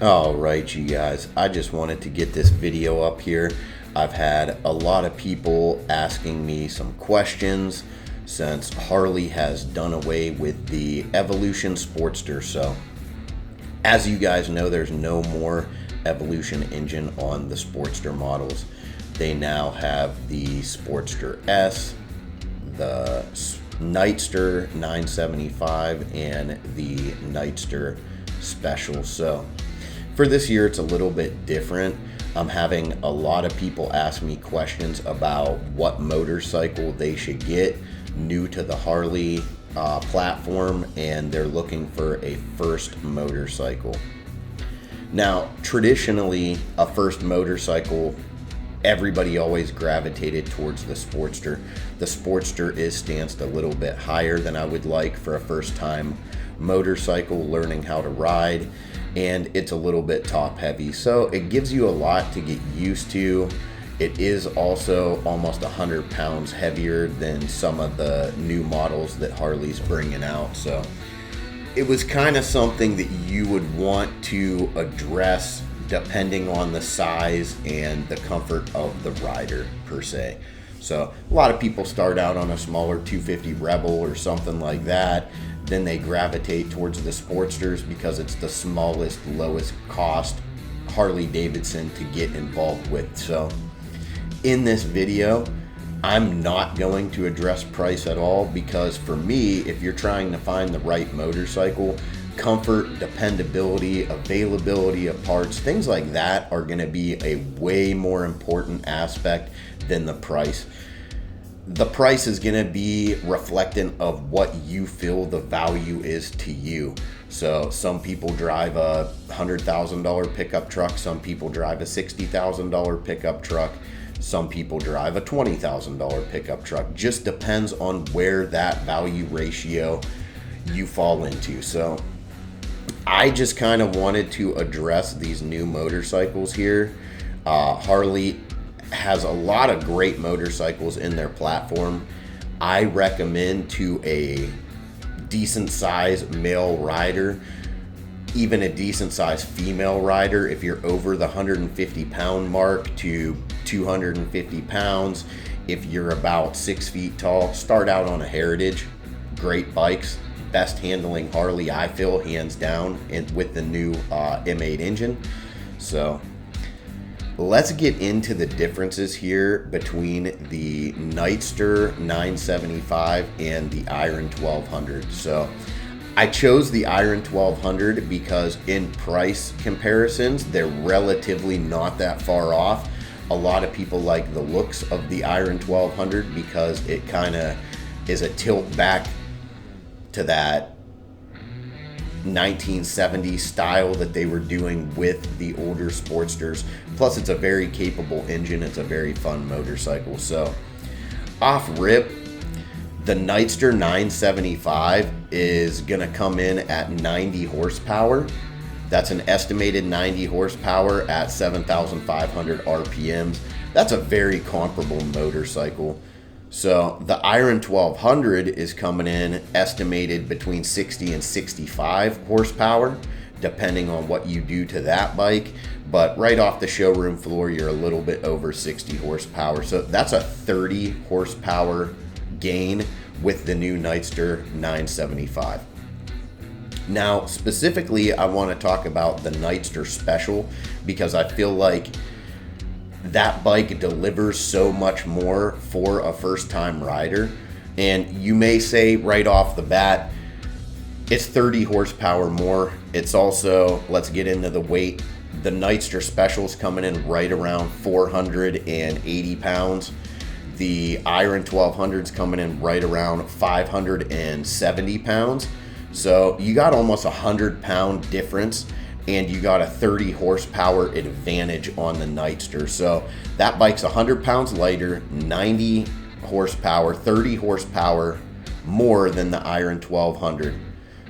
All right, you guys, I just wanted to get this video up here. I've had a lot of people asking me some questions since Harley has done away with the Evolution Sportster. So as you guys know, there's no more Evolution engine on the Sportster models. They now have the Sportster S, the Nightster 975, and the Nightster Special. So for this year, it's a little bit different. I'm having a lot of people ask me questions about what motorcycle they should get new to the Harley platform, and they're looking for a first motorcycle. Now, traditionally, a first motorcycle, everybody always gravitated towards the Sportster. The Sportster is stanced a little bit higher than I would like for a first time motorcycle learning how to ride, and it's a little bit top heavy, so it gives you a lot to get used to. It is also almost 100 pounds heavier than some of the new models that Harley's bringing out, so it was kind of something that you would want to address depending on the size and the comfort of the rider per se. So a lot of people start out on a smaller 250 Rebel or something like that. Then they gravitate towards the Sportsters because it's the smallest, lowest cost Harley Davidson to get involved with. So in this video, I'm not going to address price at all, because for me, if you're trying to find the right motorcycle, comfort, dependability, availability of parts, things like that are going to be a way more important aspect than the price. The price is going to be reflectant of what you feel the value is to you. So some people drive a $100,000 pickup truck, some people drive a $60,000 pickup truck, some people drive a $20,000 pickup truck. Just depends on where that value ratio you fall into. So I just kind of wanted to address these new motorcycles here. Harley has a lot of great motorcycles in their platform. I recommend to a decent sized male rider, even a decent sized female rider, if you're over the 150 pound mark to 250 pounds, if you're about 6 feet tall, start out on a Heritage. Great bikes, best handling Harley, I feel, hands down, with the new M8 engine. So let's get into the differences here between the Nightster 975 and the Iron 1200. So I chose the Iron 1200 because in price comparisons, they're relatively not that far off. A lot of people like the looks of the Iron 1200 because it kind of is a tilt back to that 1970s style that they were doing with the older Sportsters. Plus, it's a very capable engine. It's a very fun motorcycle. So off rip, the Nightster 975 is going to come in at 90 horsepower. That's an estimated 90 horsepower at 7,500 RPMs. That's a very comparable motorcycle. So the Iron 1200 is coming in estimated between 60 and 65 horsepower, depending on what you do to that bike. But right off the showroom floor, you're a little bit over 60 horsepower. So that's a 30 horsepower gain with the new Nightster 975. Now, specifically, I want to talk about the Nightster Special because I feel like that bike delivers so much more for a first-time rider. And you may say right off the bat, it's 30 horsepower more. It's also, let's get into the weight. The Nightster Special's coming in right around 480 pounds. The Iron 1200's coming in right around 570 pounds. So you got almost 100-pound difference, and you got a 30 horsepower advantage on the Nightster. So that bike's 100 pounds lighter, 90 horsepower, 30 horsepower more than the Iron 1200.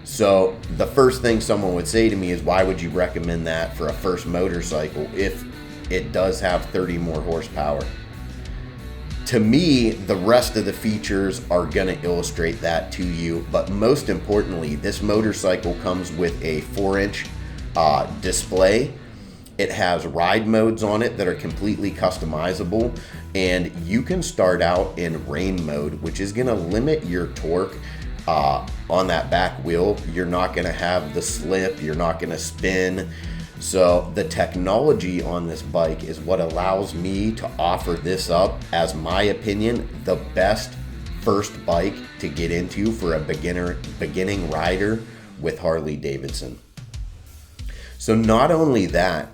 So the first thing someone would say to me is, why would you recommend that for a first motorcycle if it does have 30 more horsepower? To me, the rest of the features are going to illustrate that to you, but most importantly, this motorcycle comes with a 4-inch display. It has ride modes on it that are completely customizable, and you can start out in rain mode, which is going to limit your torque on that back wheel. You're not going to have the slip, you're not going to spin. So the technology on this bike is what allows me to offer this up as, my opinion, the best first bike to get into for a beginning rider with Harley Davidson. So not only that,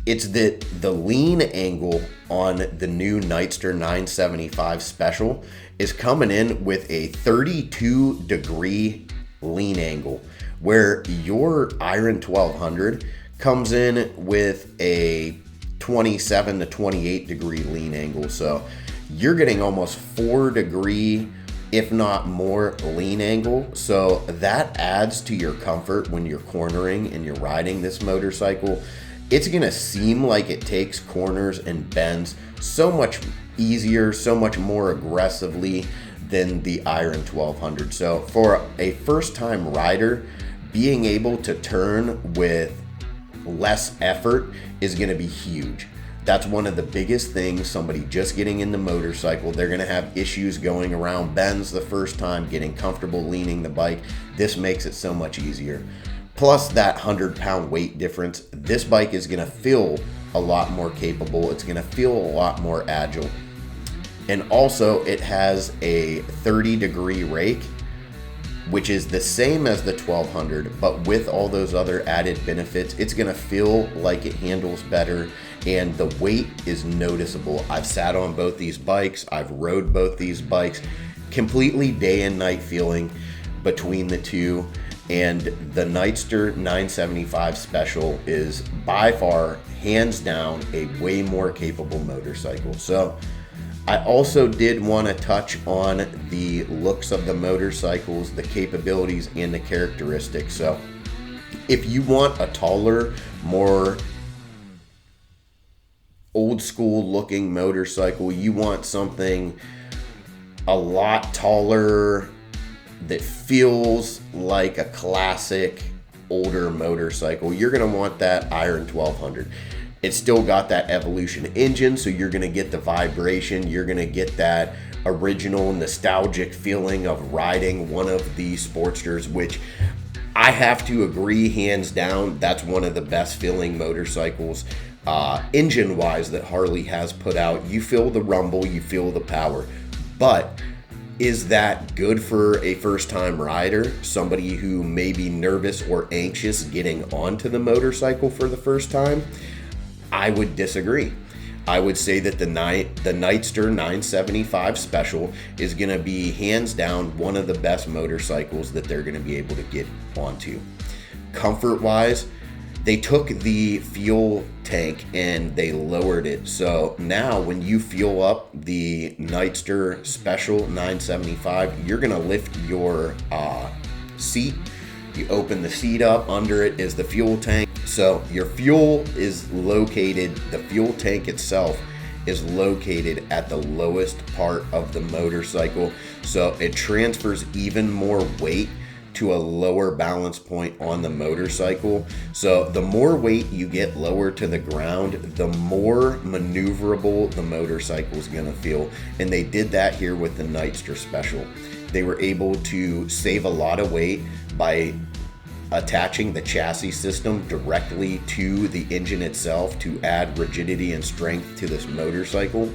it's that the lean angle on the new Nightster 975 Special is coming in with a 32 degree lean angle, where your Iron 1200 comes in with a 27 to 28 degree lean angle. So you're getting almost 4 degree, if not more, lean angle. So that adds to your comfort when you're cornering and you're riding this motorcycle. It's gonna seem like it takes corners and bends so much easier, so much more aggressively than the Iron 1200. So for a first-time rider, being able to turn with less effort is gonna be huge. That's one of the biggest things. Somebody just getting in the motorcycle, they're gonna have issues going around bends the first time, getting comfortable leaning the bike. This makes it so much easier. Plus that 100-pound weight difference, this bike is gonna feel a lot more capable. It's gonna feel a lot more agile. And also it has a 30 degree rake, which is the same as the 1200, but with all those other added benefits. It's gonna feel like it handles better, and the weight is noticeable. I've sat on both these bikes, I've rode both these bikes, completely day and night feeling between the two. And the Nightster 975 Special is by far, hands down, a way more capable motorcycle. So I also did want to touch on the looks of the motorcycles, the capabilities, and the characteristics. So if you want a taller, more old school looking motorcycle, you want something a lot taller that feels like a classic older motorcycle, you're going to want that Iron 1200. It's still got that Evolution engine, so you're going to get the vibration, you're going to get that original nostalgic feeling of riding one of the Sportsters, which I have to agree, hands down, that's one of the best feeling motorcycles engine wise that Harley has put out. You feel the rumble, you feel the power, but is that good for a first-time rider, somebody who may be nervous or anxious getting onto the motorcycle for the first time? I would disagree. I would say that the Nightster 975 Special is going to be hands down one of the best motorcycles that they're going to be able to get onto. Comfort-wise, they took the fuel tank and they lowered it. So now when you fuel up the Nightster Special 975, you're gonna lift your seat. You open the seat up, under it is the fuel tank. So your fuel is located, the fuel tank itself is located at the lowest part of the motorcycle. So it transfers even more weight to a lower balance point on the motorcycle. So the more weight you get lower to the ground, the more maneuverable the motorcycle is gonna feel. And they did that here with the Nightster Special. They were able to save a lot of weight by attaching the chassis system directly to the engine itself to add rigidity and strength to this motorcycle.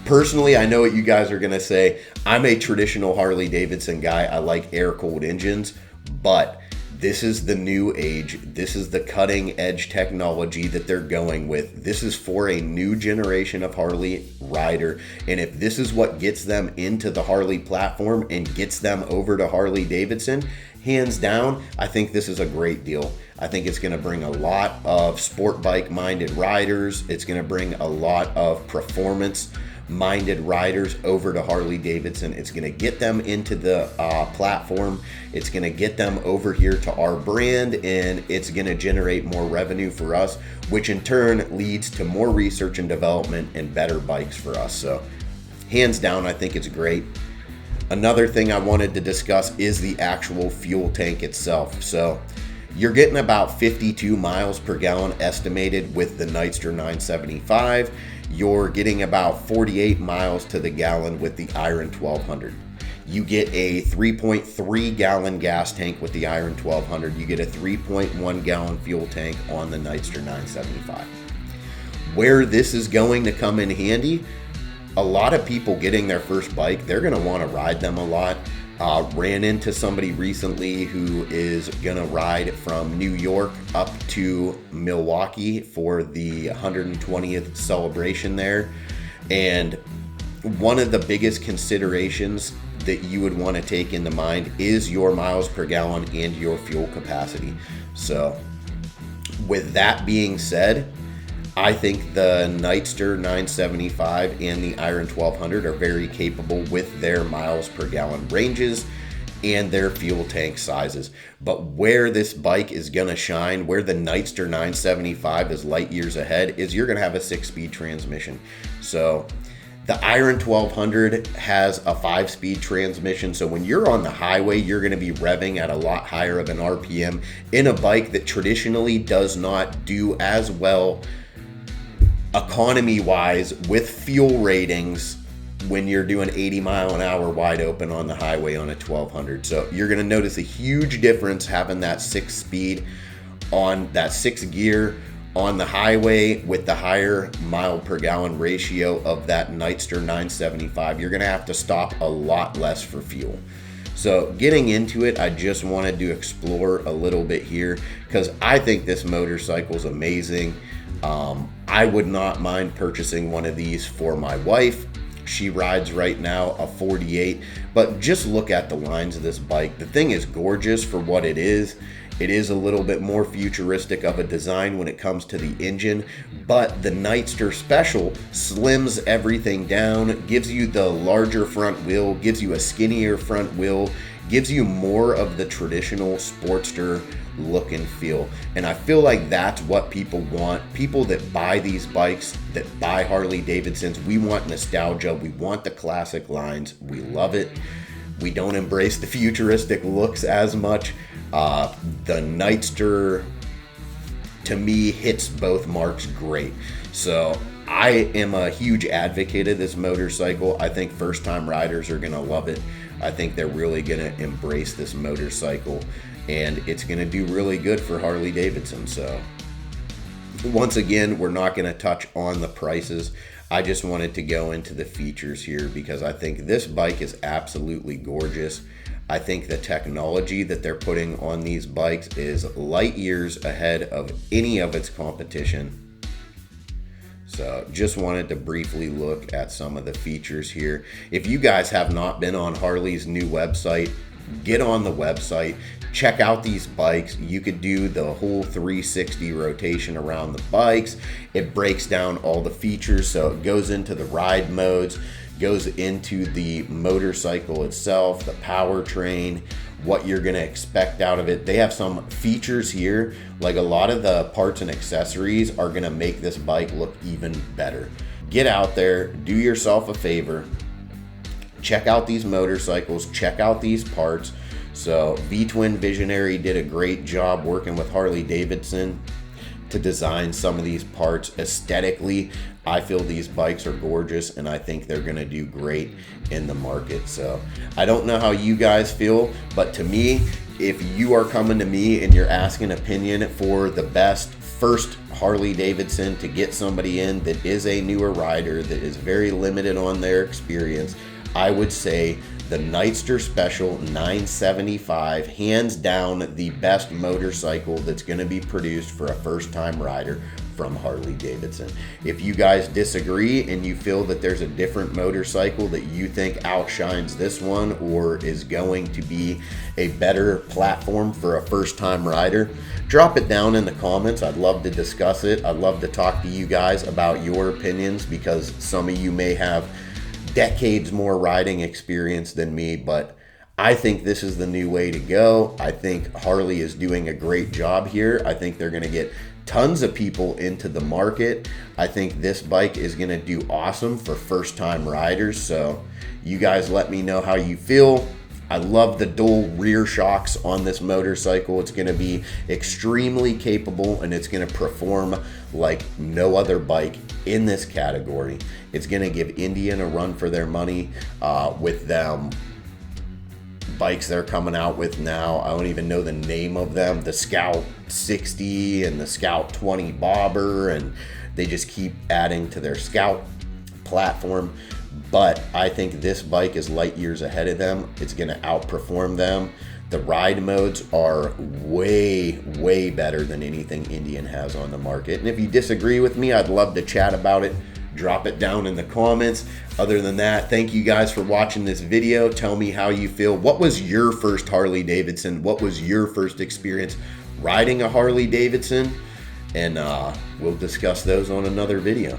Personally, I know what you guys are going to say. I'm a traditional Harley Davidson guy. I like air-cooled engines, but this is the new age. This is the cutting edge technology that they're going with. This is for a new generation of Harley rider. And if this is what gets them into the Harley platform and gets them over to Harley Davidson, hands down, I think this is a great deal. I think it's going to bring a lot of sport bike minded riders. It's going to bring a lot of performance minded riders over to Harley Davidson. It's going to get them into the platform. It's going to get them over here to our brand, and it's going to generate more revenue for us, which in turn leads to more research and development and better bikes for us. So hands down, I think it's great. Another thing I wanted to discuss is the actual fuel tank itself. So You're getting about 52 miles per gallon estimated with the Nightster 975. You're getting about 48 miles to the gallon with the Iron 1200. You get a 3.3 gallon gas tank with the Iron 1200. You get a 3.1 gallon fuel tank on the Nightster 975. Where this is going to come in handy, a lot of people getting their first bike, they're going to want to ride them a lot. Ran into somebody recently who is going to ride from New York up to Milwaukee for the 120th celebration there. And one of the biggest considerations that you would want to take into mind is your miles per gallon and your fuel capacity. So with that being said, I think the Nightster 975 and the Iron 1200 are very capable with their miles per gallon ranges and their fuel tank sizes. But where this bike is going to shine, where the Nightster 975 is light years ahead, is you're going to have a 6-speed transmission. So the Iron 1200 has a 5-speed transmission, so when you're on the highway, you're going to be revving at a lot higher of an RPM in a bike that traditionally does not do as well economy-wise with fuel ratings when you're doing 80 mile an hour wide open on the highway on a 1200. So you're going to notice a huge difference having that 6-speed on that 6 gear on the highway with the higher mile per gallon ratio of that Nightster 975. You're going to have to stop a lot less for fuel. So getting into it, I just wanted to explore a little bit here because I think this motorcycle is amazing. I would not mind purchasing one of these for my wife. She rides right now a 48, but just look at the lines of this bike. The thing is gorgeous for what it is. It is a little bit more futuristic of a design when it comes to the engine, but the Nightster Special slims everything down, gives you the larger front wheel, gives you a skinnier front wheel, gives you more of the traditional Sportster look and feel. And I feel like that's what people want. People that buy these bikes, that buy Harley Davidsons, we want nostalgia. We want the classic lines. We love it. We don't embrace the futuristic looks as much. The Nightster, to me, hits both marks great. So I am a huge advocate of this motorcycle. I think first-time riders are going to love it. I think they're really going to embrace this motorcycle, and it's going to do really good for Harley Davidson. So once again, we're not going to touch on the prices. I just wanted to go into the features here because I think this bike is absolutely gorgeous. I think the technology that they're putting on these bikes is light years ahead of any of its competition. So just wanted to briefly look at some of the features here. If you guys have not been on Harley's new website, get on the website, check out these bikes. You could do the whole 360 rotation around the bikes. It breaks down all the features, so it goes into the ride modes, goes into the motorcycle itself, the powertrain, what you're going to expect out of it. They have some features here, like a lot of the parts and accessories are going to make this bike look even better. Get out there, do yourself a favor, check out these motorcycles, check out these parts. So V-Twin Visionary did a great job working with Harley Davidson to design some of these parts aesthetically. I feel these bikes are gorgeous, and I think they're going to do great in the market. So I don't know how you guys feel, but to me, if you are coming to me and you're asking opinion for the best first Harley Davidson to get somebody in that is a newer rider, that is very limited on their experience, I would say the Nightster Special 975, hands down the best motorcycle that's going to be produced for a first-time rider from Harley Davidson. If you guys disagree and you feel that there's a different motorcycle that you think outshines this one or is going to be a better platform for a first-time rider, drop it down in the comments. I'd love to discuss it. I'd love to talk to you guys about your opinions because some of you may have decades more riding experience than me, but I think this is the new way to go. I think Harley is doing a great job here. I think they're going to get tons of people into the market. I think this bike is going to do awesome for first-time riders. So you guys let me know how you feel. I love the dual rear shocks on this motorcycle. It's going to be extremely capable, and it's going to perform like no other bike in this category. It's going to give Indian a run for their money with them bikes they're coming out with now. I don't even know the name of them. The Scout 60 and the Scout 20 bobber, and they just keep adding to their Scout platform. But I think this bike is light years ahead of them. It's going to outperform them. The ride modes are way better than anything Indian has on the market. And if you disagree with me, I'd love to chat about it. Drop it down in the comments. Other than that, thank you guys for watching this video. Tell me how you feel. What was your first Harley Davidson? What was your first experience riding a Harley Davidson? And we'll discuss those on another video.